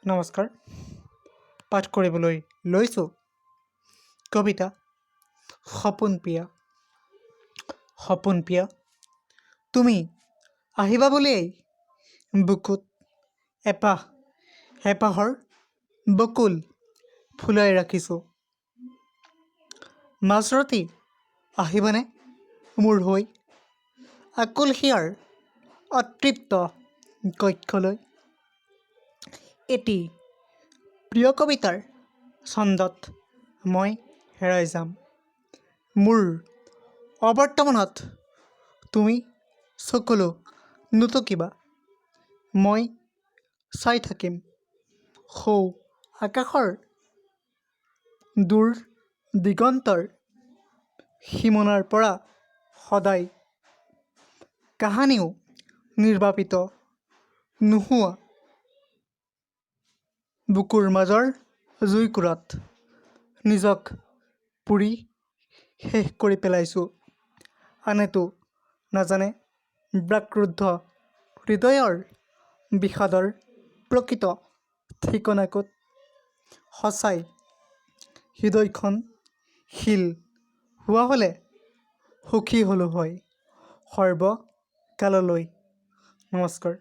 নমস্কাৰ। পাঠ কৰিবলৈ লৈছোঁ কবিতা সপোনপ্ৰিয়া। সপোনপ্ৰিয়া, তুমি আহিবা বুলিয়েই বুকুত এপাহ হেঁপাহৰ বকুল ফুলাই ৰাখিছোঁ। মাজৰাতি আহিবানে মোৰ হৈ আকুল হিয়াৰ অতৃপ্ত কক্ষলৈ? এটি প্ৰিয় কবিতাৰ ছন্দত মই হেৰাই যাম। মোৰ অবৰ্তমানত তুমি চকুলো নুটুকিবা। মই চাই থাকিম সৌ আকাশৰ দূৰ দিগন্তৰ সীমনাৰ পৰা সদায় কাহানিও নিৰ্বাপিত নোহোৱা বুকুৰ মাজৰ জুইকুৰাত নিজক পুৰি শেষ কৰি পেলাইছোঁ। আনেতো নাজানে ব্যাকৰুদ্ধ হৃদয়ৰ বিষাদৰ প্ৰকৃত ঠিকনা ক'ত। সঁচাই হৃদয়খন শিল হোৱা হ'লে সুখী হ'লো হয় সৰ্বকাললৈ। নমস্কাৰ।